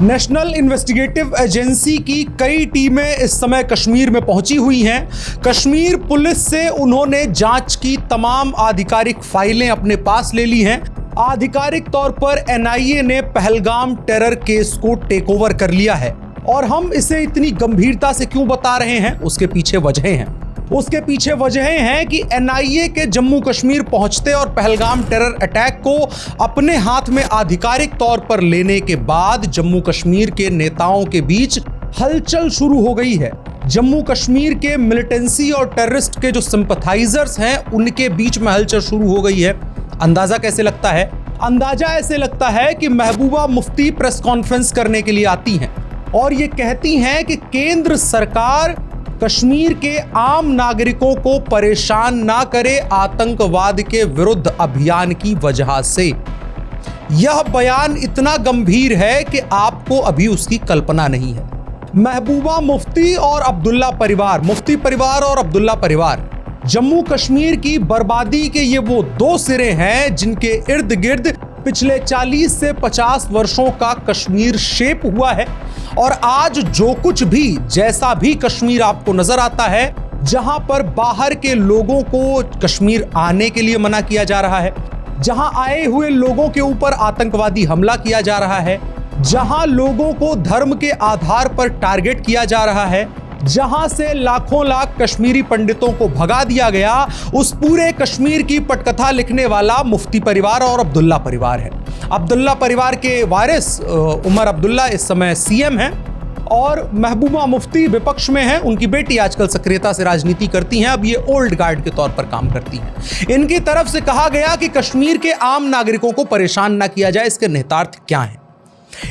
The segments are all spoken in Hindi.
नेशनल इन्वेस्टिगेटिव एजेंसी की कई टीमें इस समय कश्मीर में पहुंची हुई हैं। कश्मीर पुलिस से उन्होंने जांच की तमाम आधिकारिक फाइलें अपने पास ले ली हैं। आधिकारिक तौर पर एनआईए ने पहलगाम टेरर केस को टेक ओवर कर लिया है। और हम इसे इतनी गंभीरता से क्यों बता रहे हैं, उसके पीछे वजहें हैं। उसके पीछे वजहें हैं कि एनआईए के जम्मू कश्मीर पहुंचते और पहलगाम टेरर अटैक को अपने हाथ में आधिकारिक तौर पर लेने के बाद जम्मू कश्मीर के नेताओं के बीच हलचल शुरू हो गई है। जम्मू कश्मीर के मिलिटेंसी और टेररिस्ट के जो सिंपथाइजर्स हैं, उनके बीच में हलचल शुरू हो गई है। अंदाजा कैसे लगता है? अंदाजा ऐसे लगता है कि महबूबा मुफ्ती प्रेस कॉन्फ्रेंस करने के लिए आती हैं और ये कहती हैं कि केंद्र सरकार कश्मीर के आम नागरिकों को परेशान ना करे आतंकवाद के विरुद्ध अभियान की वजह से। यह बयान इतना गंभीर है कि आपको अभी उसकी कल्पना नहीं है। महबूबा मुफ्ती और अब्दुल्ला परिवार, मुफ्ती परिवार और अब्दुल्ला परिवार, जम्मू कश्मीर की बर्बादी के ये वो दो सिरे हैं जिनके इर्द गिर्द पिछले 40 से 50 वर्षों का कश्मीर शेप हुआ है। और आज जो कुछ भी, जैसा भी कश्मीर आपको नजर आता है, जहां पर बाहर के लोगों को कश्मीर आने के लिए मना किया जा रहा है, जहां आए हुए लोगों के ऊपर आतंकवादी हमला किया जा रहा है, जहां लोगों को धर्म के आधार पर टारगेट किया जा रहा है, जहां से लाखों लाख कश्मीरी पंडितों को भगा दिया गया, उस पूरे कश्मीर की पटकथा लिखने वाला मुफ्ती परिवार और अब्दुल्ला परिवार है। अब्दुल्ला परिवार के वारिस उमर अब्दुल्ला इस समय सीएम हैं और महबूबा मुफ्ती विपक्ष में हैं। उनकी बेटी आजकल सक्रियता से राजनीति करती हैं, अब ये ओल्ड गार्ड के तौर पर काम करती हैं। इनकी तरफ से कहा गया कि कश्मीर के आम नागरिकों को परेशान ना किया जाए। इसके निहितार्थ क्या हैं?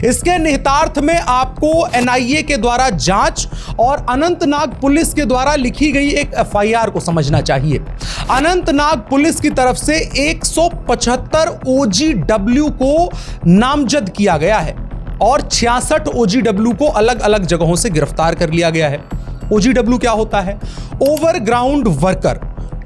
इसके निहितार्थ में आपको एनआईए के द्वारा जांच और अनंतनाग पुलिस के द्वारा लिखी गई एक एफआईआर को समझना चाहिए। अनंतनाग पुलिस की तरफ से 175 ओजीडब्ल्यू को नामजद किया गया है और 66 ओजीडब्ल्यू को अलग अलग जगहों से गिरफ्तार कर लिया गया है। ओजीडब्ल्यू क्या होता है? ओवरग्राउंड वर्कर,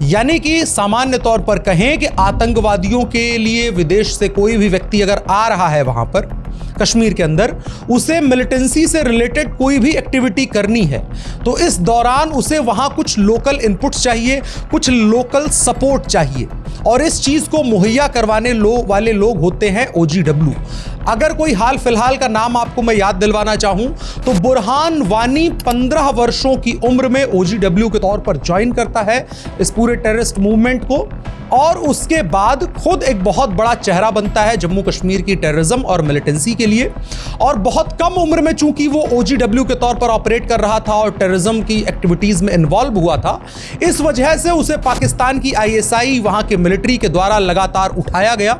यानी कि सामान्य तौर पर कहें कि आतंकवादियों के लिए विदेश से कोई भी व्यक्ति अगर आ रहा है वहां पर कश्मीर के अंदर, उसे मिलिटेंसी से रिलेटेड कोई भी एक्टिविटी करनी है तो इस दौरान उसे वहां कुछ लोकल इनपुट्स चाहिए, कुछ लोकल सपोर्ट चाहिए और इस चीज को मुहैया करवाने वाले लोग होते हैं ओजीडब्ल्यू। अगर कोई हाल फिलहाल का नाम आपको मैं याद दिलवाना चाहूं तो बुरहान वानी 15 वर्षों की उम्र में ओजीडब्ल्यू के तौर पर ज्वाइन करता है इस पूरे टेररिस्ट मूवमेंट को और उसके बाद खुद एक बहुत बड़ा चेहरा बनता है जम्मू कश्मीर की टेररिज्म और मिलिटेंसी के लिए। और बहुत कम उम्र में चूंकि वो ओजीडब्ल्यू के तौर पर ऑपरेट कर रहा था और टेररिज्म की एक्टिविटीज में इन्वॉल्व हुआ था, इस वजह से उसे पाकिस्तान की आईएसआई, वहां के मिलिट्री के द्वारा लगातार उठाया गया,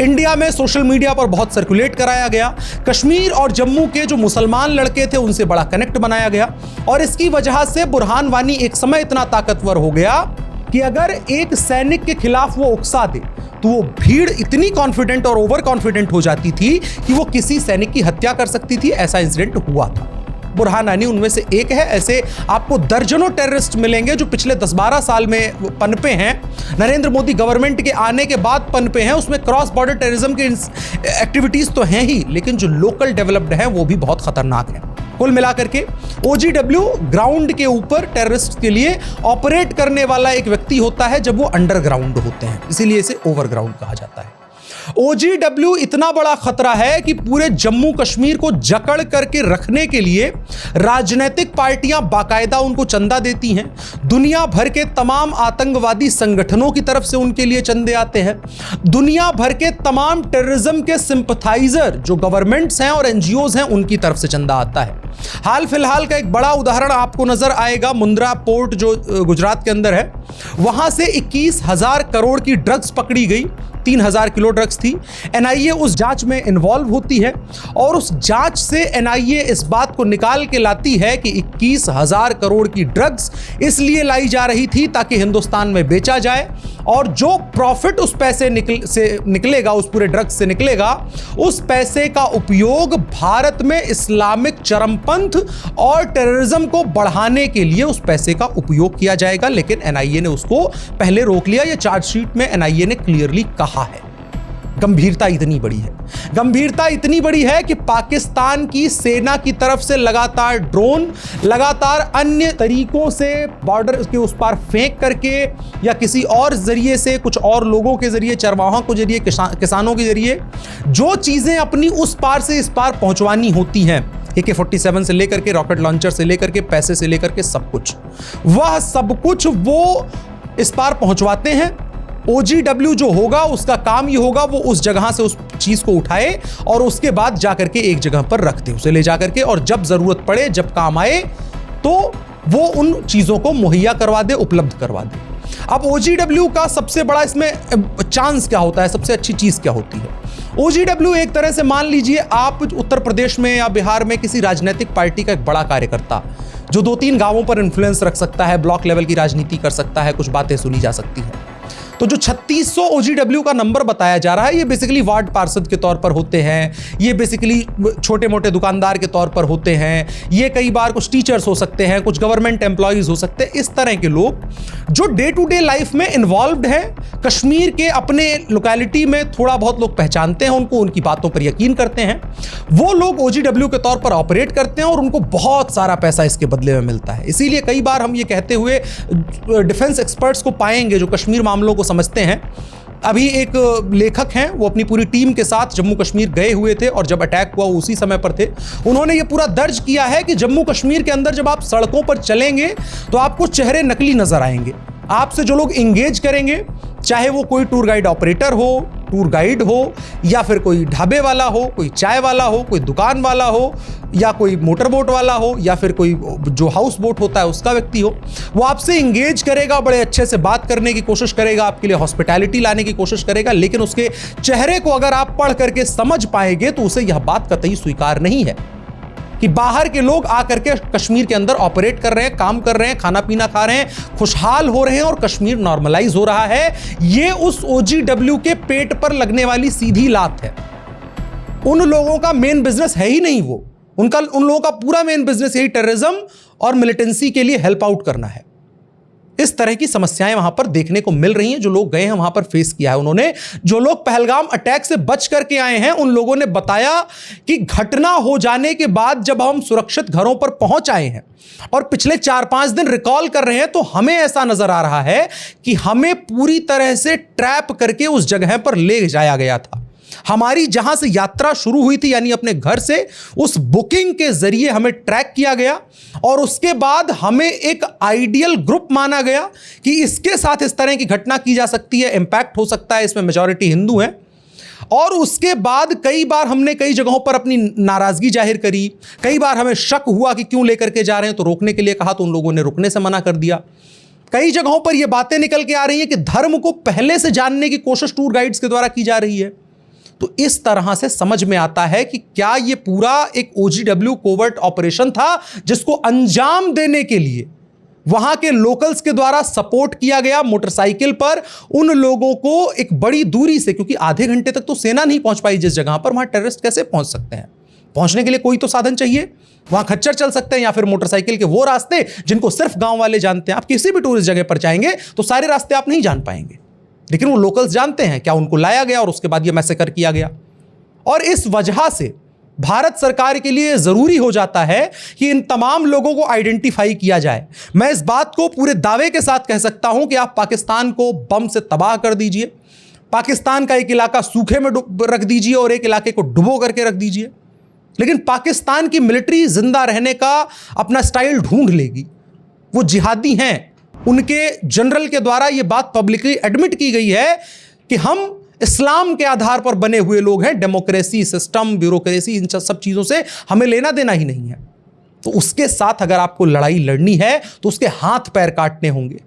इंडिया में सोशल मीडिया पर बहुत सर्कुलेट कराया गया, कश्मीर और जम्मू के जो मुसलमान लड़के थे उनसे बड़ा कनेक्ट बनाया गया और इसकी वजह से बुरहान वानी एक समय इतना ताकतवर हो गया कि अगर एक सैनिक के खिलाफ वो उकसा दे तो वो भीड़ इतनी कॉन्फिडेंट और ओवर कॉन्फिडेंट हो जाती थी कि वो किसी सैनिक की हत्या कर सकती थी। ऐसा इंसिडेंट हुआ था। बुरहान वानी उनमें से एक है। ऐसे आपको दर्जनों टेररिस्ट मिलेंगे जो पिछले 10-12 साल में पनपे हैं, नरेंद्र मोदी गवर्नमेंट के आने के बाद पनपे हैं। उसमें क्रॉस बॉर्डर टेररिज्म की एक्टिविटीज तो हैं ही, लेकिन जो लोकल डेवलप्ड हैं वो भी बहुत खतरनाक हैं। कुल मिलाकर के ओजीडब्ल्यू ग्राउंड के ऊपर टेररिस्ट के लिए ऑपरेट करने वाला एक व्यक्ति होता है जब वो अंडरग्राउंड होते हैं, इसीलिए इसे ओवरग्राउंड कहा जाता है। ओजीडब्ल्यू इतना बड़ा खतरा है कि पूरे जम्मू कश्मीर को जकड़ करके रखने के लिए राजनीतिक पार्टियां बाकायदा उनको चंदा देती हैं। दुनिया भर के तमाम आतंकवादी संगठनों की तरफ से उनके लिए चंदे आते हैं। दुनिया भर के तमाम टेररिज्म के सिंपथाइजर जो गवर्नमेंट्स हैं और एनजीओज हैं, उनकी तरफ से चंदा आता है। हाल फिलहाल का एक बड़ा उदाहरण आपको नजर आएगा, मुंद्रा पोर्ट जो गुजरात के अंदर है, वहां से 21,000 करोड़ की ड्रग्स पकड़ी गई। 3,000 किलो ड्रग्स थी। एनआईए उस जांच में इन्वॉल्व होती है और उस जांच से एनआईए इस बात को निकाल के लाती है कि 21,000 करोड़ की ड्रग्स इसलिए लाई जा रही थी ताकि हिंदुस्तान में बेचा जाए और जो प्रॉफिट उस पैसे निकलेगा, उस पूरे ड्रग्स से निकलेगा, उस पैसे का उपयोग भारत में इस्लामिक चरमपंथ और टेररिज्म को बढ़ाने के लिए उस पैसे का उपयोग किया जाएगा। लेकिन एनआईए ने उसको पहले रोक लिया। यह चार्जशीट में एनआईए ने क्लियरली कहा है। गंभीरता इतनी बड़ी है, गंभीरता इतनी बड़ी है कि पाकिस्तान की सेना की तरफ से लगातार ड्रोन, लगातार अन्य तरीकों से बॉर्डर के उस पार फेंक करके या किसी और जरिए से, कुछ और लोगों के जरिए, चरवाहों के जरिए, किसानों के जरिए जो चीजें अपनी उस पार से इस पार पहुंचवानी होती हैं, AK-47 से लेकर के रॉकेट लॉन्चर से लेकर के पैसे से लेकर के सब कुछ, वह सब कुछ वो इस पार पहुंचवाते हैं। OGW जो होगा उसका काम ये होगा, वो उस जगह से उस चीज को उठाए और उसके बाद जाकर के एक जगह पर रख दे, उसे ले जाकर के, और जब जरूरत पड़े, जब काम आए, तो वो उन चीजों को मुहैया करवा दे, उपलब्ध करवा दे। अब OGW का सबसे बड़ा इसमें चांस क्या होता है, सबसे अच्छी चीज क्या होती है? OGW एक तरह से मान लीजिए आप उत्तर प्रदेश में या बिहार में किसी राजनीतिक पार्टी का एक बड़ा कार्यकर्ता जो 2-3 गांवों पर इन्फ्लुएंस रख सकता है, ब्लॉक लेवल की राजनीति कर सकता है, कुछ बातें सुनी जा सकती है। तो जो 3600 OGW का नंबर बताया जा रहा है, ये बेसिकली वार्ड पार्षद के तौर पर होते हैं, ये बेसिकली छोटे मोटे दुकानदार के तौर पर होते हैं, ये कई बार कुछ टीचर्स हो सकते हैं, कुछ गवर्नमेंट एम्प्लॉइज हो सकते हैं, इस तरह के लोग जो डे टू डे लाइफ में इन्वॉल्व्ड हैं, कश्मीर के अपने लोकेलिटी में थोड़ा बहुत लोग पहचानते हैं उनको, उनकी बातों पर यकीन करते हैं, वो लोग OGW के तौर पर ऑपरेट करते हैं और उनको बहुत सारा पैसा इसके बदले में मिलता है। इसीलिए कई बार हम ये कहते हुए डिफेंस एक्सपर्ट्स को पाएंगे जो कश्मीर मामलों को समझते हैं। अभी एक लेखक हैं, वो अपनी पूरी टीम के साथ जम्मू कश्मीर गए हुए थे और जब अटैक हुआ उसी समय पर थे। उन्होंने ये पूरा दर्ज किया है कि जम्मू कश्मीर के अंदर जब आप सड़कों पर चलेंगे तो आपको चेहरे नकली नजर आएंगे। आपसे जो लोग इंगेज करेंगे, चाहे वो कोई टूर गाइड ऑपरेटर हो, टूर गाइड हो, या फिर कोई ढाबे वाला हो, कोई चाय वाला हो, कोई दुकान वाला हो, या कोई मोटर बोट वाला हो, या फिर कोई जो हाउस बोट होता है उसका व्यक्ति हो, वो आपसे इंगेज करेगा, बड़े अच्छे से बात करने की कोशिश करेगा, आपके लिए हॉस्पिटैलिटी लाने की कोशिश करेगा, लेकिन उसके चेहरे को अगर आप पढ़ करके समझ पाएंगे तो उसे यह बात कतई स्वीकार नहीं है कि बाहर के लोग आकर के कश्मीर के अंदर ऑपरेट कर रहे हैं, काम कर रहे हैं, खाना पीना खा रहे हैं, खुशहाल हो रहे हैं और कश्मीर नॉर्मलाइज हो रहा है। ये उस OGW के पेट पर लगने वाली सीधी लात है। उन लोगों का मेन बिजनेस है ही नहीं वो, उन लोगों का पूरा मेन बिजनेस यही टेररिज्म और मिलिटेंसी के लिए हेल्प आउट करना है। इस तरह की समस्याएं वहां पर देखने को मिल रही हैं। जो लोग गए हैं वहां पर फेस किया है उन्होंने। जो लोग पहलगाम अटैक से बच करके आए हैं उन लोगों ने बताया कि घटना हो जाने के बाद जब हम सुरक्षित घरों पर पहुंच आए हैं और पिछले 4-5 दिन रिकॉल कर रहे हैं तो हमें ऐसा नजर आ रहा है कि हमें पूरी तरह से ट्रैप करके उस जगह पर ले जाया गया था। हमारी जहां से यात्रा शुरू हुई थी, यानी अपने घर से, उस बुकिंग के जरिए हमें ट्रैक किया गया और उसके बाद हमें एक आइडियल ग्रुप माना गया कि इसके साथ इस तरह की घटना की जा सकती है, इंपैक्ट हो सकता है, इसमें मेजॉरिटी हिंदू हैं। और उसके बाद कई बार हमने कई जगहों पर अपनी नाराजगी जाहिर करी, कई बार हमें शक हुआ कि क्यों लेकर के जा रहे हैं, तो रोकने के लिए कहा तो उन लोगों ने रुकने से मना कर दिया। कई जगहों पर यह बातें निकल के आ रही हैं कि धर्म को पहले से जानने की कोशिश टूर गाइड्स के द्वारा की जा रही है। तो इस तरह से समझ में आता है कि क्या यह पूरा एक OGW कोवर्ट ऑपरेशन था जिसको अंजाम देने के लिए वहां के लोकल्स के द्वारा सपोर्ट किया गया। मोटरसाइकिल पर उन लोगों को एक बड़ी दूरी से, क्योंकि आधे घंटे तक तो सेना नहीं पहुंच पाई जिस जगह पर, वहां टेररिस्ट कैसे पहुंच सकते हैं? पहुंचने के लिए कोई तो साधन चाहिए। वहां खच्चर चल सकते हैं या फिर मोटरसाइकिल के वो रास्ते जिनको सिर्फ गांव वाले जानते हैं। आप किसी भी टूरिस्ट जगह पर जाएंगे तो सारे रास्ते आप नहीं जान पाएंगे, लेकिन वो लोकल्स जानते हैं। क्या उनको लाया गया और उसके बाद ये मैसेकर किया गया। और इस वजह से भारत सरकार के लिए जरूरी हो जाता है कि इन तमाम लोगों को आइडेंटिफाई किया जाए। मैं इस बात को पूरे दावे के साथ कह सकता हूं कि आप पाकिस्तान को बम से तबाह कर दीजिए, पाकिस्तान का एक इलाका सूखे में रख दीजिए और एक इलाके को डुबो करके रख दीजिए, लेकिन पाकिस्तान की मिलिट्री जिंदा रहने का अपना स्टाइल ढूंढ लेगी। वो जिहादी हैं। उनके जनरल के द्वारा यह बात पब्लिकली एडमिट की गई है कि हम इस्लाम के आधार पर बने हुए लोग हैं, डेमोक्रेसी, सिस्टम, ब्यूरोक्रेसी, इन सब चीजों से हमें लेना देना ही नहीं है। तो उसके साथ अगर आपको लड़ाई लड़नी है तो उसके हाथ पैर काटने होंगे।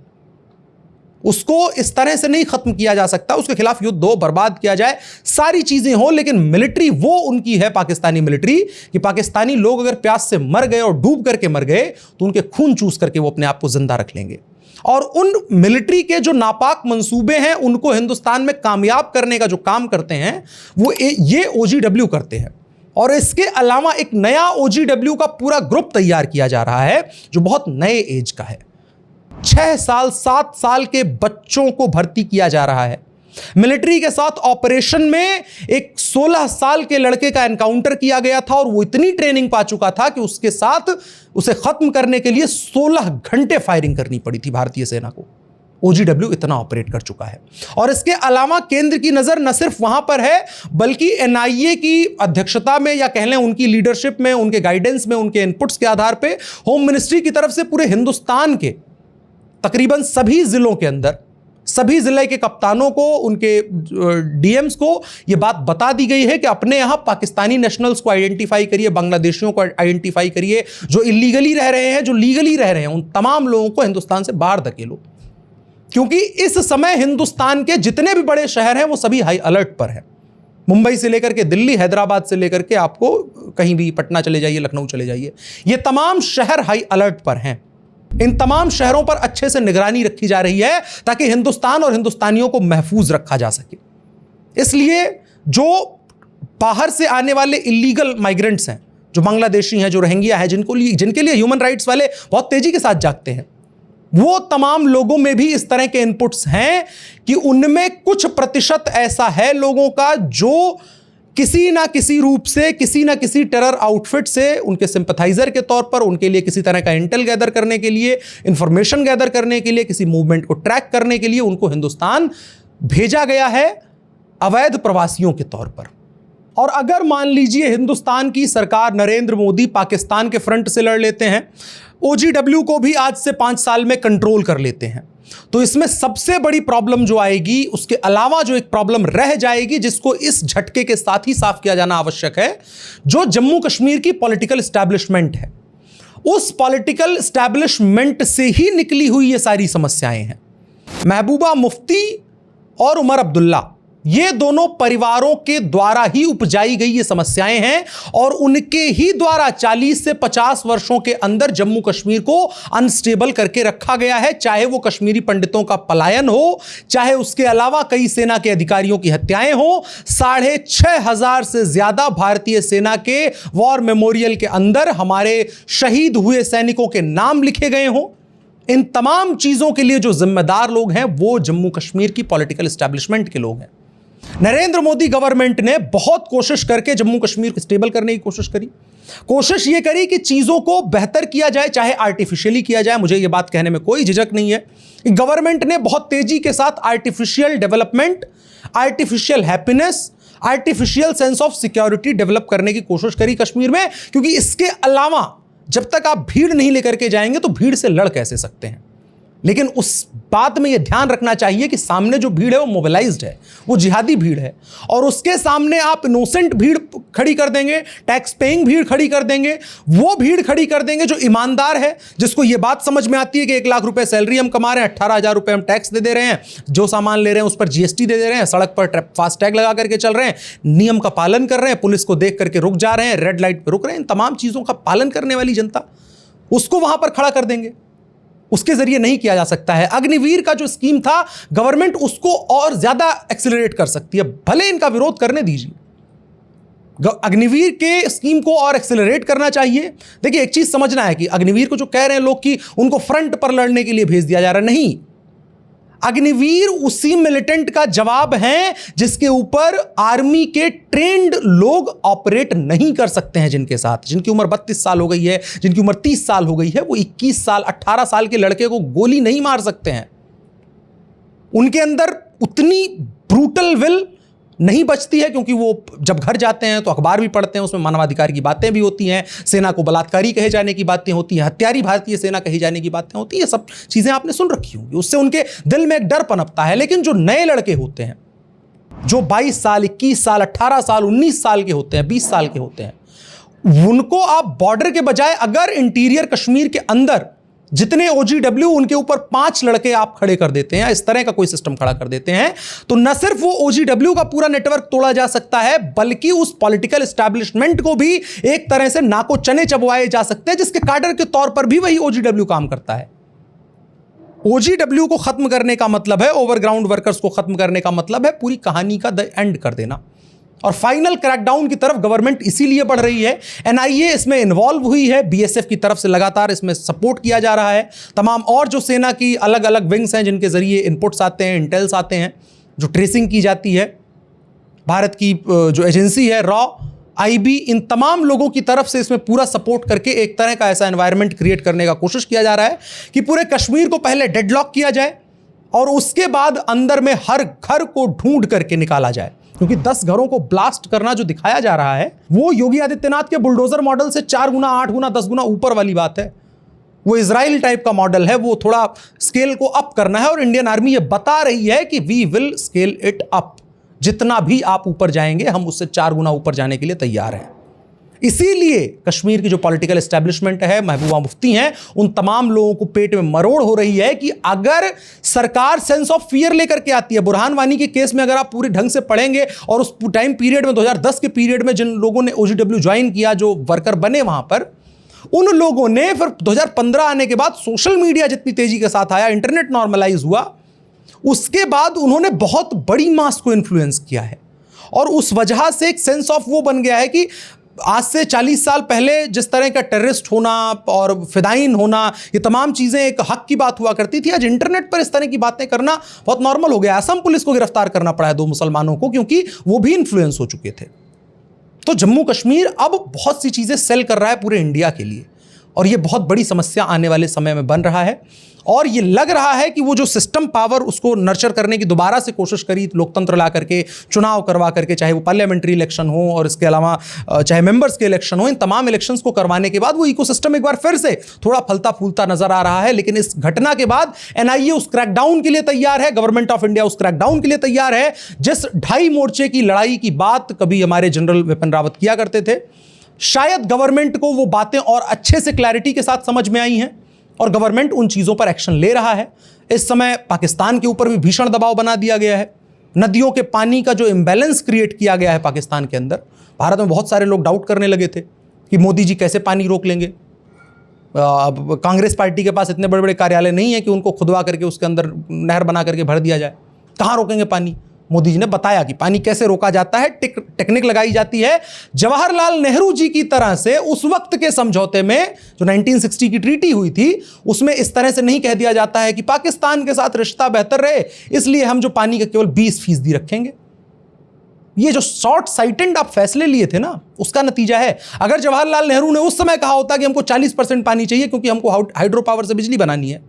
उसको इस तरह से नहीं खत्म किया जा सकता। उसके खिलाफ युद्ध हो, बर्बाद किया जाए, सारी चीजें हो, लेकिन मिलिट्री वो उनकी है, पाकिस्तानी मिलिट्री, कि पाकिस्तानी लोग अगर प्यास से मर गए और डूब करके मर गए तो उनके खून चूस करके वो अपने आप को जिंदा रख लेंगे। और उन मिलिट्री के जो नापाक मंसूबे हैं उनको हिंदुस्तान में कामयाब करने का जो काम करते हैं वो ये OGW करते हैं। और इसके अलावा एक नया OGW का पूरा ग्रुप तैयार किया जा रहा है जो बहुत नए एज का है। 6 साल 7 साल के बच्चों को भर्ती किया जा रहा है। मिलिट्री के साथ ऑपरेशन में एक 16 साल के लड़के का एनकाउंटर किया गया था और वो इतनी ट्रेनिंग पा चुका था कि उसके साथ उसे खत्म करने के लिए 16 घंटे फायरिंग करनी पड़ी थी भारतीय सेना को। OGW इतना ऑपरेट कर चुका है। और इसके अलावा केंद्र की नजर न सिर्फ वहां पर है, बल्कि NIA की अध्यक्षता में या कह लें उनकी लीडरशिप में, उनके गाइडेंस में, उनके इनपुट्स के आधार पे होम मिनिस्ट्री की तरफ से पूरे हिंदुस्तान के तकरीबन सभी जिलों के अंदर सभी जिले के कप्तानों को, उनके DMs को यह बात बता दी गई है कि अपने यहां पाकिस्तानी नेशनल्स को आइडेंटिफाई करिए, बांग्लादेशियों को आइडेंटिफाई करिए, जो इलीगली रह रहे हैं, जो लीगली रह रहे हैं, उन तमाम लोगों को हिंदुस्तान से बाहर धकेलो। क्योंकि इस समय हिंदुस्तान के जितने भी बड़े शहर हैं वो सभी हाई अलर्ट पर हैं। मुंबई से लेकर के दिल्ली, हैदराबाद से लेकर के आपको कहीं भी पटना चले जाइए, लखनऊ चले जाइए, ये तमाम शहर हाई अलर्ट पर हैं। इन तमाम शहरों पर अच्छे से निगरानी रखी जा रही है ताकि हिंदुस्तान और हिंदुस्तानियों को महफूज रखा जा सके। इसलिए जो बाहर से आने वाले इलीगल माइग्रेंट्स हैं, जो बांग्लादेशी हैं, जो रोहिंग्या हैं, जिनके लिए ह्यूमन राइट्स वाले बहुत तेजी के साथ जागते हैं, वो तमाम लोगों में भी इस तरह के इनपुट्स हैं कि उनमें कुछ प्रतिशत ऐसा है लोगों का जो किसी ना किसी रूप से, किसी ना किसी टेरर आउटफिट से उनके सिंपथाइजर के तौर पर, उनके लिए किसी तरह का इंटेल गैदर करने के लिए, इंफॉर्मेशन गैदर करने के लिए, किसी मूवमेंट को ट्रैक करने के लिए उनको हिंदुस्तान भेजा गया है अवैध प्रवासियों के तौर पर। और अगर मान लीजिए हिंदुस्तान की सरकार, नरेंद्र मोदी पाकिस्तान के फ्रंट से लड़ लेते हैं, OGW को भी आज से 5 साल में कंट्रोल कर लेते हैं, तो इसमें सबसे बड़ी प्रॉब्लम जो आएगी, उसके अलावा जो एक प्रॉब्लम रह जाएगी जिसको इस झटके के साथ ही साफ किया जाना आवश्यक है, जो जम्मू कश्मीर की पॉलिटिकल एस्टैब्लिशमेंट है, उस पॉलिटिकल एस्टैब्लिशमेंट से ही निकली हुई ये सारी समस्याएं हैं। महबूबा मुफ्ती और उमर अब्दुल्ला, ये दोनों परिवारों के द्वारा ही उपजाई गई ये समस्याएं हैं और उनके ही द्वारा 40 से 50 वर्षों के अंदर जम्मू कश्मीर को अनस्टेबल करके रखा गया है। चाहे वो कश्मीरी पंडितों का पलायन हो, चाहे उसके अलावा कई सेना के अधिकारियों की हत्याएं हो, 6,500 से ज्यादा भारतीय सेना के वॉर मेमोरियल के अंदर हमारे शहीद हुए सैनिकों के नाम लिखे गए हों। इन तमाम चीजों के लिए जो जिम्मेदार लोग हैं वो जम्मू कश्मीर की पॉलिटिकल एस्टैब्लिशमेंट के लोग हैं। नरेंद्र मोदी गवर्नमेंट ने बहुत कोशिश करके जम्मू कश्मीर को स्टेबल करने की कोशिश ये करी कि चीजों को बेहतर किया जाए, चाहे आर्टिफिशियली किया जाए। मुझे ये बात कहने में कोई झिझक नहीं है। गवर्नमेंट ने बहुत तेजी के साथ artificial development, artificial happiness, artificial sense of security develop करने की कोशिश करी कश्मीर में, क्योंकि इसके अलावा जब तक आप भीड़ नहीं लेकर के जाएंगे तो भीड़ से लड़ कैसे सकते हैं। लेकिन उस बात में यह ध्यान रखना चाहिए कि सामने जो भीड़ है वो मोबिलाइज्ड है, वो जिहादी भीड़ है, और उसके सामने आप इनोसेंट भीड़ खड़ी कर देंगे, टैक्स पेइंग भीड़ खड़ी कर देंगे, वो भीड़ खड़ी कर देंगे जो ईमानदार है, जिसको ये बात समझ में आती है कि 1 लाख रुपए सैलरी हम कमा रहे हैं, 18,000 रुपए हम टैक्स दे रहे हैं, जो सामान ले रहे हैं उस पर GST दे रहे हैं, सड़क पर फास्ट टैग लगा करके चल रहे हैं, नियम का पालन कर रहे हैं, पुलिस को देख करके रुक जा रहे हैं, रेड लाइट पर रुक रहे हैं, इन तमाम चीज़ों का पालन करने वाली जनता, उसको वहां पर खड़ा कर देंगे। उसके जरिए नहीं किया जा सकता है। अग्निवीर का जो स्कीम था, गवर्नमेंट उसको और ज्यादा एक्सेलरेट कर सकती है, भले इनका विरोध करने दीजिए। अग्निवीर के स्कीम को और एक्सेलरेट करना चाहिए। देखिए, एक चीज समझना है कि अग्निवीर को जो कह रहे हैं लोग कि उनको फ्रंट पर लड़ने के लिए भेज दिया जा रहा है, नहीं। अग्निवीर उसी मिलिटेंट का जवाब है जिसके ऊपर आर्मी के ट्रेंड लोग ऑपरेट नहीं कर सकते हैं, जिनकी उम्र 32 साल हो गई है, जिनकी उम्र 30 साल हो गई है, वो 21 साल 18 साल के लड़के को गोली नहीं मार सकते हैं। उनके अंदर उतनी ब्रूटल विल नहीं बचती है, क्योंकि वो जब घर जाते हैं तो अखबार भी पढ़ते हैं, उसमें मानवाधिकार की बातें भी होती हैं, सेना को बलात्कारी कहे जाने की बातें होती हैं, हत्यारी भारतीय सेना कही जाने की बातें होती हैं। सब चीज़ें आपने सुन रखी होंगी, उससे उनके दिल में एक डर पनपता है। लेकिन जो नए लड़के होते हैं, जो 22 साल, 21 साल, 18 साल, 19 साल के होते हैं, 20 साल के होते हैं, उनको आप बॉर्डर के बजाय अगर इंटीरियर कश्मीर के अंदर जितने OGW, उनके ऊपर 5 लड़के आप खड़े कर देते हैं, इस तरह का कोई सिस्टम खड़ा कर देते हैं, तो न सिर्फ वो OGW का पूरा नेटवर्क तोड़ा जा सकता है, बल्कि उस पॉलिटिकल एस्टैब्लिशमेंट को भी एक तरह से नाको चने चबवाए जा सकते हैं, जिसके कैडर के तौर पर भी वही OGW काम करता है। OGW को खत्म करने का मतलब है, ओवरग्राउंड वर्कर्स को खत्म करने का मतलब है पूरी कहानी का द एंड कर देना। और फाइनल क्रैकडाउन की तरफ गवर्नमेंट इसीलिए बढ़ रही है। NIA इसमें इन्वॉल्व हुई है, BSF की तरफ से लगातार इसमें सपोर्ट किया जा रहा है। तमाम और जो सेना की अलग अलग विंग्स हैं जिनके जरिए इनपुट्स आते हैं, इंटेल्स आते हैं, जो ट्रेसिंग की जाती है, भारत की जो एजेंसी है रॉ, आईबी, इन तमाम लोगों की तरफ से इसमें पूरा सपोर्ट करके एक तरह का ऐसा एनवायरनमेंट क्रिएट करने का कोशिश किया जा रहा है कि पूरे कश्मीर को पहले डेडलॉक किया जाए और उसके बाद अंदर में हर घर को ढूंढ करके निकाला जाए। क्योंकि 10 घरों को ब्लास्ट करना जो दिखाया जा रहा है वो योगी आदित्यनाथ के बुलडोजर मॉडल से 4 गुना, 8 गुना, 10 गुना ऊपर वाली बात है। वो इजराइल टाइप का मॉडल है, वो थोड़ा स्केल को अप करना है और इंडियन आर्मी ये बता रही है कि we will scale it up. जितना भी आप ऊपर जाएंगे हम उससे 4 गुना ऊपर जाने के लिए तैयार हैं। इसीलिए कश्मीर की जो पॉलिटिकल एस्टेब्लिशमेंट है, महबूबा मुफ्ती हैं, उन तमाम लोगों को पेट में मरोड़ हो रही है कि अगर सरकार सेंस ऑफ फियर लेकर के आती है, बुरहान वानी के केस में अगर आप पूरे ढंग से पढ़ेंगे और उस टाइम पीरियड में 2010 के पीरियड में जिन लोगों ने OGW ज्वाइन किया, जो वर्कर बने वहां पर, उन लोगों ने फिर 2015 आने के बाद सोशल मीडिया जितनी तेजी के साथ आया, इंटरनेट नॉर्मलाइज हुआ, उसके बाद उन्होंने बहुत बड़ी मास को इन्फ्लुएंस किया है। और उस वजह से एक सेंस ऑफ वो बन गया है कि आज से 40 साल पहले जिस तरह का टेररिस्ट होना और फिदाइन होना, ये तमाम चीज़ें एक हक की बात हुआ करती थी, आज इंटरनेट पर इस तरह की बातें करना बहुत नॉर्मल हो गया। असम पुलिस को गिरफ्तार करना पड़ा है 2 मुसलमानों को, क्योंकि वो भी इन्फ्लुएंस हो चुके थे। तो जम्मू कश्मीर अब बहुत सी चीज़ें सेल कर रहा है पूरे इंडिया के लिए और ये बहुत बड़ी समस्या आने वाले समय में बन रहा है। और ये लग रहा है कि वो जो सिस्टम पावर उसको नर्चर करने की दोबारा से कोशिश करी, लोकतंत्र ला करके, चुनाव करवा करके, चाहे वो पार्लियामेंट्री इलेक्शन हो और इसके अलावा चाहे मेंबर्स के इलेक्शन हो, इन तमाम इलेक्शंस को करवाने के बाद वो इकोसिस्टम एक बार फिर से थोड़ा फलता फूलता नजर आ रहा है। लेकिन इस घटना के बाद NIA उस क्रैकडाउन के लिए तैयार है, गवर्नमेंट ऑफ इंडिया उस क्रैकडाउन के लिए तैयार है। जिस 2.5 मोर्चे की लड़ाई की बात कभी हमारे जनरल विपिन रावत किया करते थे, शायद गवर्नमेंट को वो बातें और अच्छे से क्लैरिटी के साथ समझ में आई हैं और गवर्नमेंट उन चीज़ों पर एक्शन ले रहा है। इस समय पाकिस्तान के ऊपर भी भीषण दबाव बना दिया गया है। नदियों के पानी का जो इम्बैलेंस क्रिएट किया गया है पाकिस्तान के अंदर, भारत में बहुत सारे लोग डाउट करने लगे थे कि मोदी जी कैसे पानी रोक लेंगे। अब कांग्रेस पार्टी के पास इतने बड़े बड़े कार्यालय नहीं है कि उनको खुदवा करके उसके अंदर नहर बना करके भर दिया जाए। कहाँ रोकेंगे पानी? मोदी जी ने बताया कि पानी कैसे रोका जाता है, टेक्निक लगाई जाती है। जवाहरलाल नेहरू जी की तरह से उस वक्त के समझौते में जो 1960 की ट्रीटी हुई थी, उसमें इस तरह से नहीं कह दिया जाता है कि पाकिस्तान के साथ रिश्ता बेहतर रहे इसलिए हम जो पानी का केवल 20% रखेंगे। ये जो शॉर्ट साइटेड आप फैसले लिए थे ना, उसका नतीजा है। अगर जवाहरलाल नेहरू ने उस समय कहा होता कि हमको 40% पानी चाहिए क्योंकि हमको हाइड्रो पावर से बिजली बनानी है,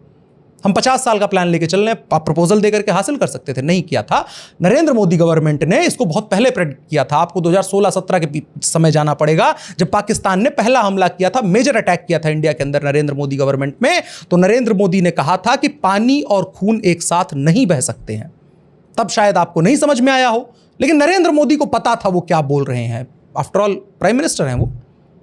हम 50 साल का प्लान लेके चल रहे हैं, प्रपोजल देकर के हासिल कर सकते थे। नहीं किया था। नरेंद्र मोदी गवर्नमेंट ने इसको बहुत पहले प्रेडिक्ट किया था। आपको 2016-17 के समय जाना पड़ेगा, जब पाकिस्तान ने पहला हमला किया था, मेजर अटैक किया था इंडिया के अंदर नरेंद्र मोदी गवर्नमेंट में। तो नरेंद्र मोदी ने कहा था कि पानी और खून एक साथ नहीं बह सकते हैं। तब शायद आपको नहीं समझ में आया हो, लेकिन नरेंद्र मोदी को पता था वो क्या बोल रहे हैं। आफ्टर ऑल प्राइम मिनिस्टर हैं, वो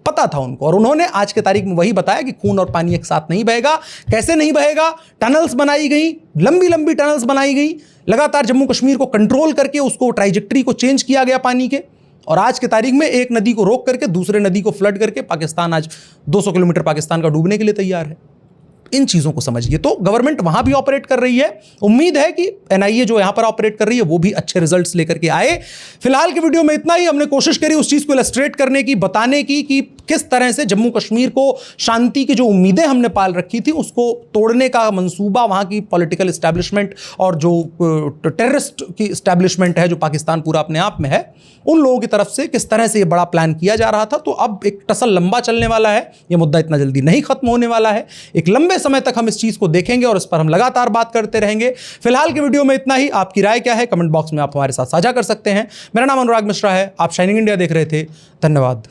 पता था उनको, और उन्होंने आज के तारीख में वही बताया कि खून और पानी एक साथ नहीं बहेगा। कैसे नहीं बहेगा? टनल्स बनाई गई, लंबी लंबी टनल्स बनाई गई, लगातार जम्मू कश्मीर को कंट्रोल करके उसको ट्राइजेक्टरी को चेंज किया गया पानी के, और आज के तारीख में एक नदी को रोक करके दूसरे नदी को फ्लड करके पाकिस्तान आज 200 किलोमीटर पाकिस्तान का डूबने के लिए तैयार है। इन चीज़ों को समझिए। तो गवर्नमेंट वहां भी ऑपरेट कर रही है। उम्मीद है कि NIA जो यहां पर ऑपरेट कर रही है वो भी अच्छे रिजल्ट्स लेकर के आए। फिलहाल की वीडियो में इतना ही। हमने कोशिश करी उस चीज़ को इलस्ट्रेट करने की, बताने की कि किस तरह से जम्मू कश्मीर को शांति की जो उम्मीदें हमने पाल रखी थी उसको तोड़ने का मंसूबा वहां की पॉलिटिकल इस्टेब्लिशमेंट और जो टेररिस्ट की इस्टेब्लिशमेंट है जो पाकिस्तान पूरा अपने आप में है, उन लोगों की तरफ से किस तरह से ये बड़ा प्लान किया जा रहा था। तो अब एक टसल लंबा चलने वाला है, ये मुद्दा इतना जल्दी नहीं खत्म होने वाला है। एक लंबे समय तक हम इस चीज को देखेंगे और इस पर हम लगातार बात करते रहेंगे। फिलहाल की वीडियो में इतना ही। आपकी राय क्या है कमेंट बॉक्स में आप हमारे साथ साझा कर सकते हैं। मेरा नाम अनुराग मिश्रा है, आप शाइनिंग इंडिया देख रहे थे। धन्यवाद।